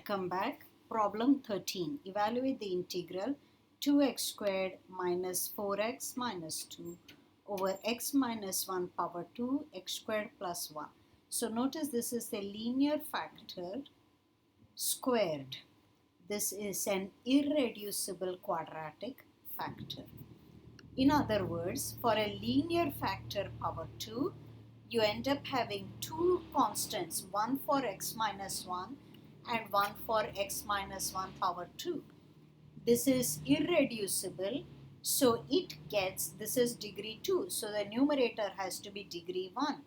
Welcome back. Problem 13. Evaluate the integral 2x squared minus 4x minus 2 over x minus 1 power 2 x squared plus 1. So notice this is the linear factor squared. This is an irreducible quadratic factor. In other words, for a linear factor power 2, you end up having two constants, one for x minus 1 and one for x minus 1 power 2. This is irreducible, so it gets, this is degree 2, so the numerator has to be degree 1,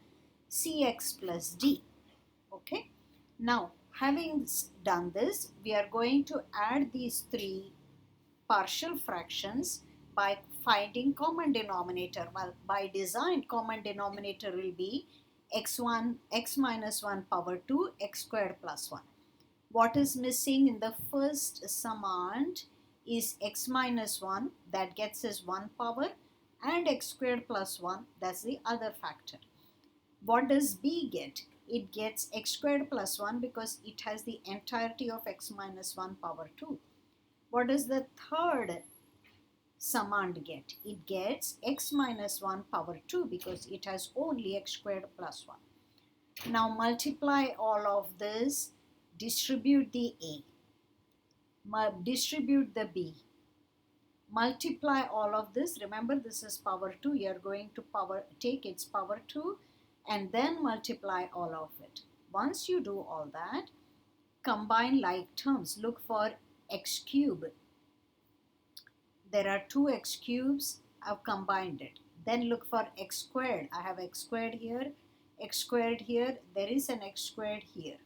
cx plus d. Okay. Now, having done this, we are going to add these three partial fractions by finding common denominator. Well, by design, common denominator will be x minus 1 power 2 x squared plus 1. What is missing in the first summand is x minus 1, that gets us 1 power, and x squared plus 1, that's the other factor. What does b get? It gets x squared plus 1 because it has the entirety of x minus 1 power 2. What does the third summand get? It gets x minus 1 power 2 because it has only x squared plus 1. Now multiply all of this, distribute the a, distribute the b, multiply all of this. Remember, this is power 2. You are going to take its power 2 and then multiply all of it. Once you do all that, combine like terms. Look for x cube. There are two x cubes. I've combined it. Then look for x squared. I have x squared here, x squared here. There is an x squared here.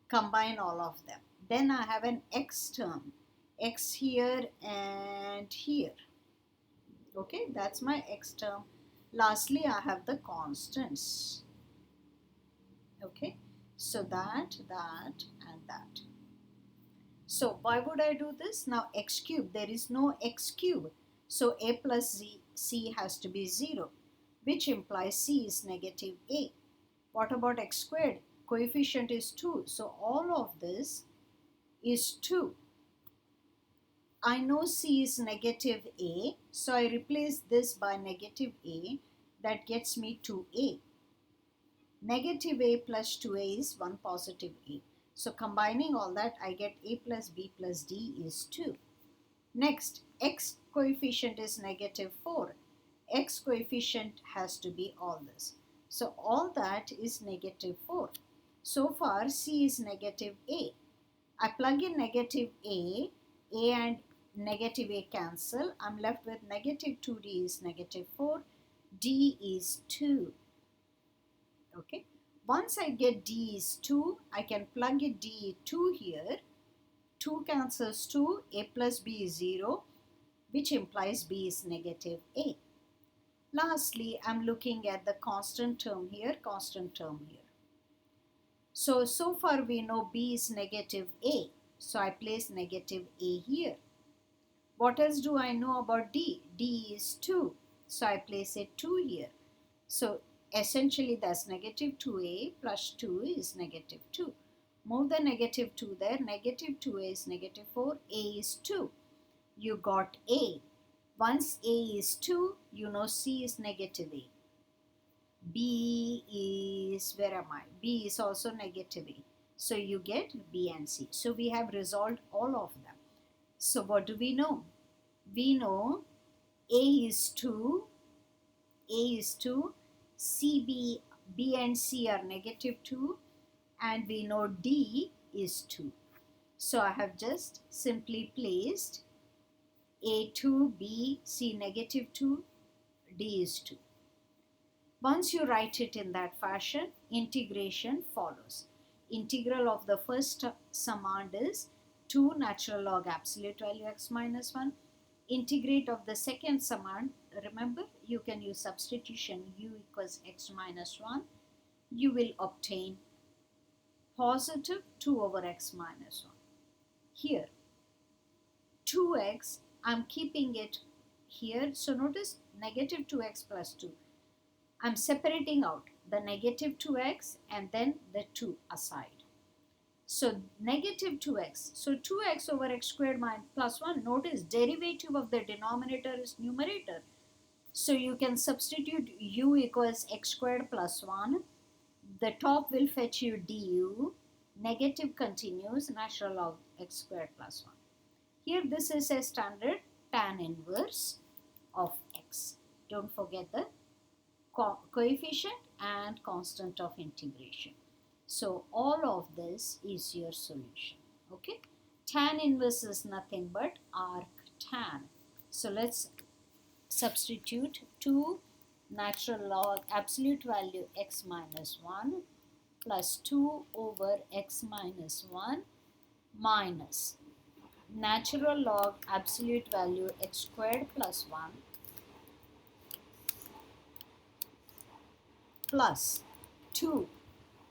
Combine all of them. Then I have an x term, x here and here. Okay, that's my x term. Lastly, I have the constants. Okay, so that, and that. So why would I do this? Now x cube, there is no x cube. So a plus c has to be 0, which implies c is negative a. What about x squared? Coefficient is 2. So all of this is 2. I know c is negative a. So I replace this by negative a. That gets me 2a. Negative a plus 2a is 1 positive a. So combining all that, I get a plus b plus d is 2. Next, x coefficient is negative 4. X coefficient has to be all this. So all that is negative 4. So far, c is negative a. I plug in negative a and negative a cancel. I'm left with negative 2d is negative 4, d is 2. Okay. Once I get d is 2, I can plug in d 2 here. 2 cancels 2, a plus b is 0, which implies b is negative a. Lastly, I'm looking at the constant term here, constant term here. So far we know b is negative a. So I place negative a here. What else do I know about d? d is 2. So I place it 2 here. So essentially that's negative 2a plus 2 is negative 2. Move the negative 2 there. Negative 2a is negative 4. A is 2. You got a. Once a is 2, you know c is negative a. B is, where am I? B is also negative a. So you get B and C. So we have resolved all of them. So what do we know? We know A is 2, A is 2, B and C are negative 2, and we know D is 2. So I have just simply placed A2, B, C negative 2, D is 2. Once you write it in that fashion, integration follows. Integral of the first summand is 2 natural log absolute value x minus 1. Integrate of the second summand, remember you can use substitution, u equals x minus 1. You will obtain positive 2 over x minus 1. Here, 2x, I'm keeping it here. So notice negative 2x plus 2. I'm separating out the negative 2x and then the 2 aside. So negative 2x. So 2x over x squared minus plus 1. Notice derivative of the denominator is numerator. So you can substitute u equals x squared plus 1. The top will fetch you du. Negative continues, natural log x squared plus 1. Here this is a standard tan inverse of x. Don't forget the coefficient and constant of integration. So all of this is your solution. Okay. Tan inverse is nothing but arc tan. So let's substitute 2 natural log absolute value x minus 1 plus 2 over x minus 1 minus natural log absolute value x squared plus 1 plus 2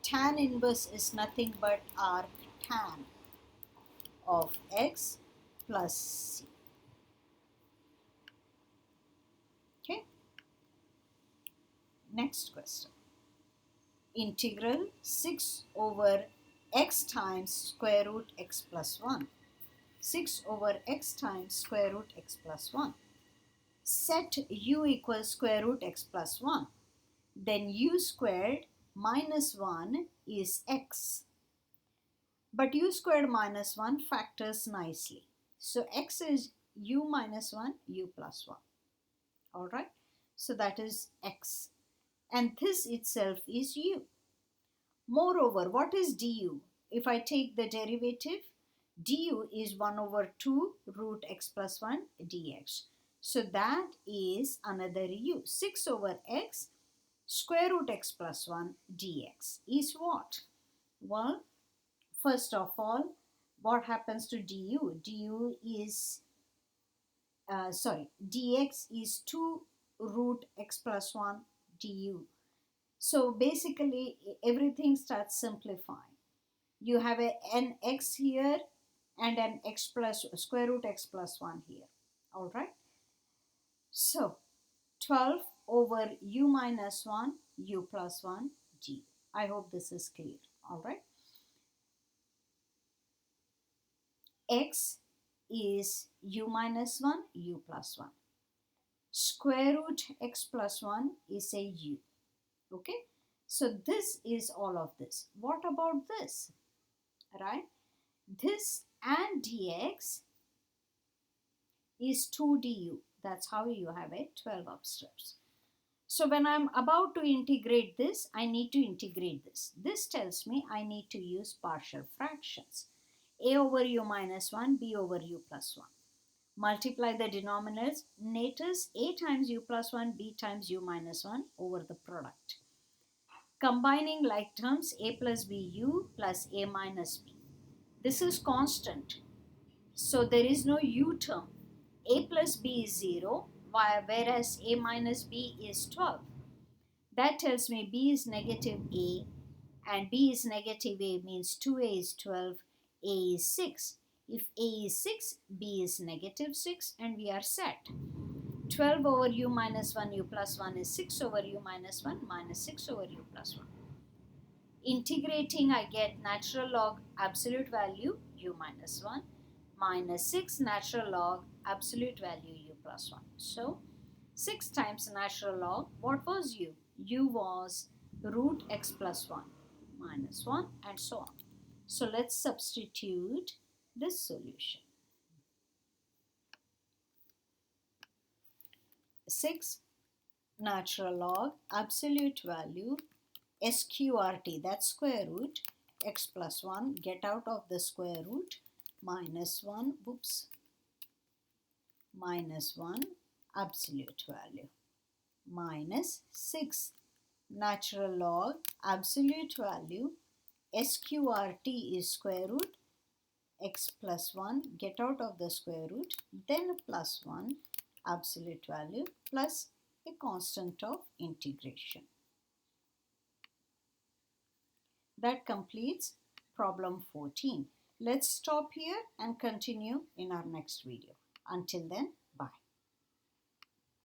tan inverse is nothing but arc tan of x plus c. Okay. Next question. Integral 6 over x times square root x plus 1. 6 over x times square root x plus 1. Set u equals square root x plus 1. Then u squared minus 1 is x. But u squared minus 1 factors nicely. So x is u minus 1, u plus 1. Alright. So that is x. And this itself is u. Moreover, what is du? If I take the derivative, du is 1 over 2 root x plus 1 dx. So that is another u. 6 over x square root x plus 1 dx is what? Well, first of all, what happens to du? Du is, dx is 2 root x plus 1 du. So basically everything starts simplifying. You have an x here and an x plus square root x plus 1 here. All right. So 12 over u minus 1 u plus 1 g. I hope this is clear. All right. X is u minus 1 u plus 1. Square root x plus 1 is a u. Okay. So this is all of this. What about this? Right? This and dx is 2 du. That's how you have a 12 upstairs. So when I'm about to integrate this, I need to integrate this. This tells me I need to use partial fractions. A over u minus 1, b over u plus 1. Multiply the denominators, a times u plus 1, b times u minus 1 over the product. Combining like terms, a plus b u plus a minus b. This is constant. So there is no u term. A plus b is 0, whereas a minus b is 12. That tells me b is negative a, and b is negative a means 2a is 12, a is 6. If a is 6, b is negative 6, and we are set. 12 over u minus 1 u plus 1 is 6 over u minus 1 minus 6 over u plus 1. Integrating, I get natural log absolute value u minus 1 minus 6 natural log absolute value u plus 1. So 6 times natural log, what was u? U was root x plus 1 minus 1 and so on. So let's substitute this solution. 6 natural log absolute value sqrt, that's square root x plus 1, get out of the square root, minus 1, minus 1 absolute value, minus 6 natural log absolute value sqrt is square root x plus 1, get out of the square root, then plus 1 absolute value plus a constant of integration. That completes problem 14. Let's stop here and continue in our next video. Until then,